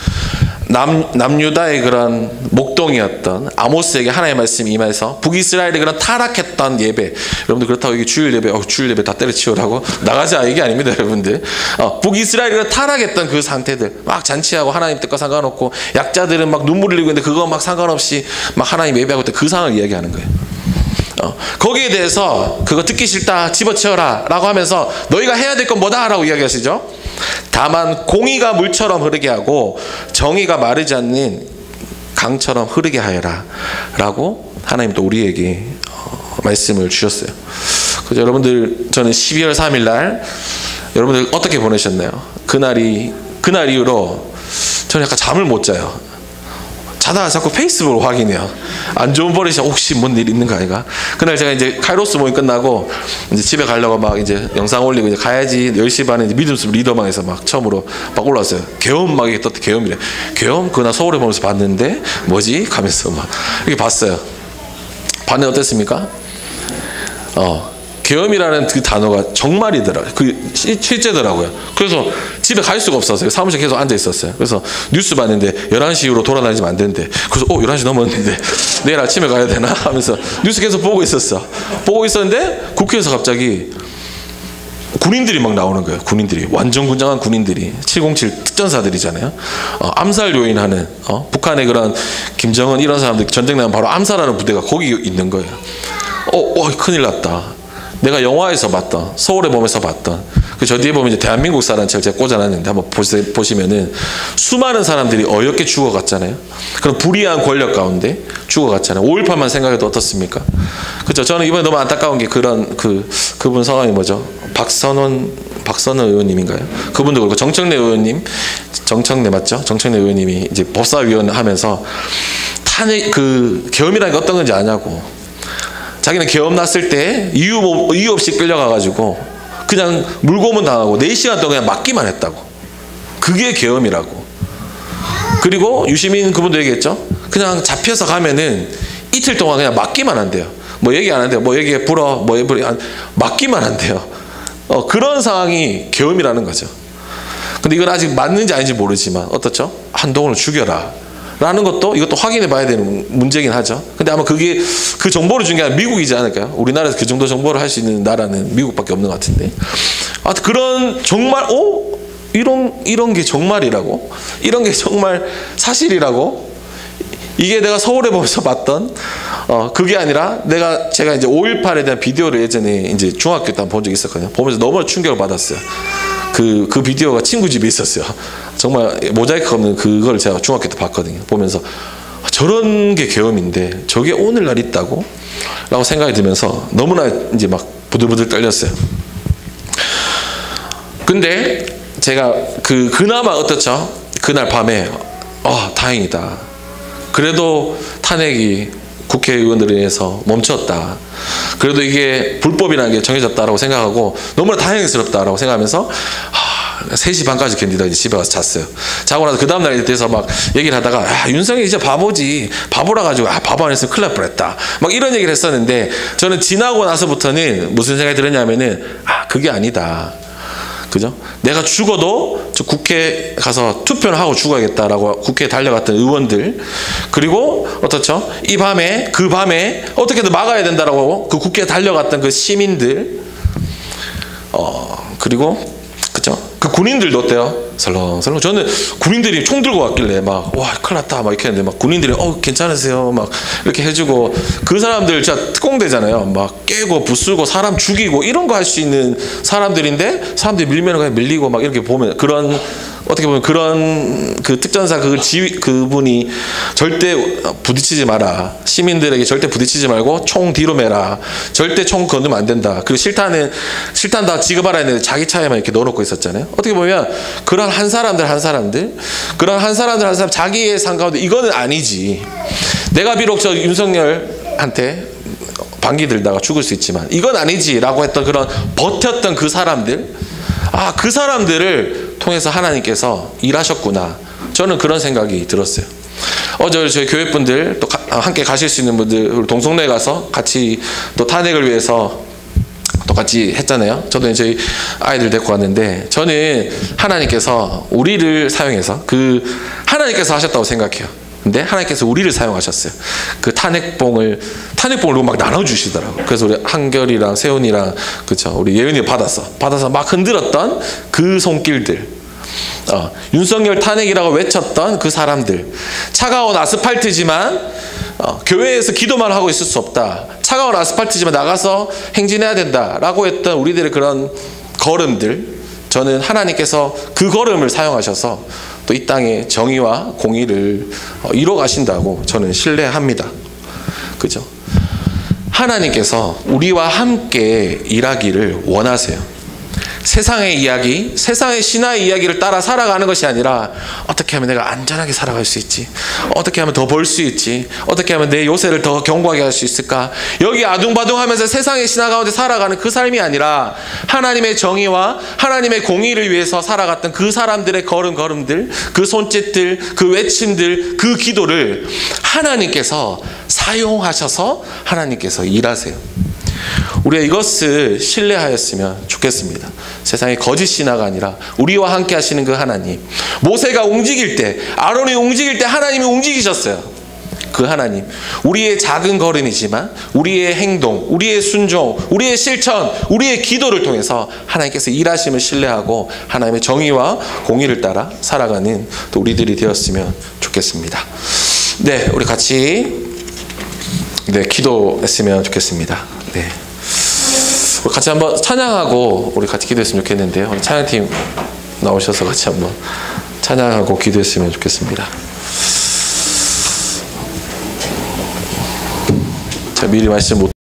남유다의 그런 목동이었던 아모스에게 하나님의 말씀이 임해서 북이스라엘의 그런 타락했던 예배, 여러분들 그렇다고 이게 주일 예배 다 때려치우라고 나가자, 이게 아닙니다. 여러분들 북이스라엘이 타락했던 그 상태들 막 잔치하고 하나님 뜻과 상관없고, 약자들은 막 눈물 흘리고 있는데 그거 막 상관없이 막 하나님 예배하고 있던 그 상황을 이야기하는 거예요. 거기에 대해서 그거 듣기 싫다, 집어치워라 라고 하면서 너희가 해야 될 건 뭐다 라고 이야기하시죠. 다만 공의가 물처럼 흐르게 하고 정의가 마르지 않는 강처럼 흐르게 하여라 라고 하나님 또 우리에게 말씀을 주셨어요. 그래서 여러분들, 저는 12월 3일 날 여러분들 어떻게 보내셨나요? 그날 이후로 저는 약간 잠을 못 자요. 자다가 자꾸 페이스북을 확인해요. 안 좋은 버릇이 혹시 뭔 일 있는가 아이가. 그날 제가 이제 카이로스 모임 끝나고 이제 집에 가려고 막 이제 영상 올리고 이제 가야지 10시 반에 이제 믿음숲 리더방에서 막 처음으로 막 올라왔어요. 계엄 막 이게 떴대. 계엄이래. 계엄? 그거 나 서울에 보면서 봤는데 뭐지? 가면서 막 이렇게 봤어요. 봤는데 어땠습니까? 계엄이라는 그 단어가 정말이더라고요. 그 실제더라고요. 그래서 집에 갈 수가 없었어요. 사무실에 계속 앉아 있었어요. 그래서 뉴스 봤는데 11시 이후로 돌아다니면 안 된대. 그래서 11시 넘었는데 내일 아침에 가야 되나 하면서 뉴스 계속 보고 있었어. 보고 있었는데 국회에서 갑자기 군인들이 막 나오는 거예요. 군인들이, 완전 군장한 군인들이, 707 특전사들이잖아요. 암살 요인하는 북한의 그런 김정은 이런 사람들 전쟁 나면 바로 암살하는 부대가 거기 있는 거예요. 큰일 났다. 내가 영화에서 봤던, 서울의 봄에서 봤던, 저 뒤에 보면 이제 대한민국 사라는 책을 제가 꽂아놨는데 한번 보시면은 수많은 사람들이 어렵게 죽어갔잖아요. 그런 불의한 권력 가운데 죽어갔잖아요. 5.18만 생각해도 어떻습니까? 그렇죠. 저는 이번에 너무 안타까운 게 그분 성함이 뭐죠? 박선원 의원님인가요? 그분도 그렇고 정청래 의원님, 정청래 맞죠? 정청래 의원님이 이제 법사위원 하면서 계엄이라는 게 어떤 건지 아냐고. 자기는 계엄 났을 때 이유 없이 끌려가가지고 그냥 물고문 당하고 4시간 동안 그냥 맞기만 했다고. 그게 계엄이라고. 그리고 유시민 그분도 얘기했죠. 그냥 잡혀서 가면은 이틀 동안 그냥 맞기만 한대요. 뭐 얘기 안 한대요. 뭐 얘기해 불어, 맞기만 한대요. 그런 상황이 계엄이라는 거죠. 근데 이건 아직 맞는지 아닌지 모르지만 어떻죠? 한동훈을 죽여라 라는 이것도 확인해 봐야 되는 문제긴 하죠. 근데 아마 그게 그 정보를 준 게 아니라 미국이지 않을까요? 우리나라에서 그 정도 정보를 할 수 있는 나라는 미국밖에 없는 것 같은데. 그런 정말 이런 게 정말이라고? 이런 게 정말 사실이라고? 이게 내가 서울에 보면서 봤던 그게 아니라 제가 이제 5.18에 대한 비디오를 예전에 이제 중학교 때 본 적이 있었거든요. 보면서 너무 충격을 받았어요. 그 비디오가 친구 집에 있었어요. 정말 모자이크 없는 그걸 제가 중학교 때 봤거든요. 보면서 저런 게 계엄인데 저게 오늘날 있다고? 라고 생각이 들면서 너무나 이제 막 부들부들 떨렸어요. 근데 제가 그나마 어떻죠? 그날 밤에 다행이다. 그래도 탄핵이 국회의원들에 의해서 멈췄다. 그래도 이게 불법이라는 게 정해졌다라고 생각하고 너무나 다행스럽다라고 생각하면서 3시 반까지 견디다 이제 집에 가서 잤어요. 자고 나서 그 다음날에 대해서 막 얘기를 하다가 윤석열이 이제 바보지, 바보라 가지고 바보 안 했으면 큰일 날 뻔했다 막 이런 얘기를 했었는데, 저는 지나고 나서부터는 무슨 생각이 들었냐면은 그게 아니다. 그죠? 내가 죽어도 저 국회 가서 투표를 하고 죽어야겠다라고 국회에 달려갔던 의원들, 그리고 어떻죠? 그 밤에 어떻게든 막아야 된다라고 그 국회에 달려갔던 그 시민들, 그리고 그죠? 그 군인들도 어때요? 설렁설렁. 저는 군인들이 총 들고 왔길래 막 와 큰일 났다 막 이렇게 했는데 막 군인들이 괜찮으세요 막 이렇게 해주고 그 사람들 진짜 특공대잖아요. 막 깨고 부수고 사람 죽이고 이런 거 할 수 있는 사람들인데 사람들이 밀면 그냥 밀리고 막 이렇게 보면 그런 어떻게 보면 그런 그 특전사 그 그분이 절대 부딪히지 마라. 시민들에게 절대 부딪히지 말고 총 뒤로 매라. 절대 총 건드면 안 된다. 그리고 실탄 다 지급하라 했는데 자기 차에만 이렇게 넣어놓고 있었잖아요. 어떻게 보면 그런 한 사람 자기의 삶 가운데 이거는 아니지. 내가 비록 저 윤석열한테 방귀 들다가 죽을 수 있지만 이건 아니지라고 했던 그런 버텼던 그 사람들, 그 사람들을 통해서 하나님께서 일하셨구나. 저는 그런 생각이 들었어요. 저희 교회 분들 또 함께 가실 수 있는 분들 동성로에 가서 같이 또 탄핵을 위해서 또 같이 했잖아요. 저도 저희 아이들 데리고 왔는데 저는 하나님께서 우리를 사용해서 하나님께서 하셨다고 생각해요. 근데 하나님께서 우리를 사용하셨어요. 그 탄핵봉을 막 나눠주시더라고요. 그래서 우리 한결이랑 세훈이랑 그쵸 우리 예은이 받아서 막 흔들었던 그 손길들, 윤석열 탄핵이라고 외쳤던 그 사람들, 차가운 아스팔트지만 교회에서 기도만 하고 있을 수 없다. 차가운 아스팔트지만 나가서 행진해야 된다라고 했던 우리들의 그런 걸음들, 저는 하나님께서 그 걸음을 사용하셔서 또 이 땅의 정의와 공의를 이뤄 가신다고 저는 신뢰합니다. 그죠? 하나님께서 우리와 함께 일하기를 원하세요. 세상의 이야기, 세상의 신화의 이야기를 따라 살아가는 것이 아니라 어떻게 하면 내가 안전하게 살아갈 수 있지? 어떻게 하면 더 벌 수 있지? 어떻게 하면 내 요새를 더 견고하게 할 수 있을까? 여기 아둥바둥하면서 세상의 신화 가운데 살아가는 그 삶이 아니라 하나님의 정의와 하나님의 공의를 위해서 살아갔던 그 사람들의 걸음들, 그 손짓들, 그 외침들, 그 기도를 하나님께서 사용하셔서 하나님께서 일하세요. 우리가 이것을 신뢰하였으면 좋겠습니다. 세상의 거짓 신화가 아니라 우리와 함께 하시는 그 하나님. 모세가 움직일 때, 아론이 움직일 때 하나님이 움직이셨어요. 그 하나님. 우리의 작은 걸음이지만 우리의 행동, 우리의 순종, 우리의 실천, 우리의 기도를 통해서 하나님께서 일하심을 신뢰하고 하나님의 정의와 공의를 따라 살아가는 또 우리들이 되었으면 좋겠습니다. 네, 우리 같이 기도했으면 좋겠습니다. 네. 우리 같이 한번 찬양하고 우리 같이 기도했으면 좋겠는데요. 우리 찬양팀 나오셔서 같이 한번 찬양하고 기도했으면 좋겠습니다. 자, 미리 말씀 못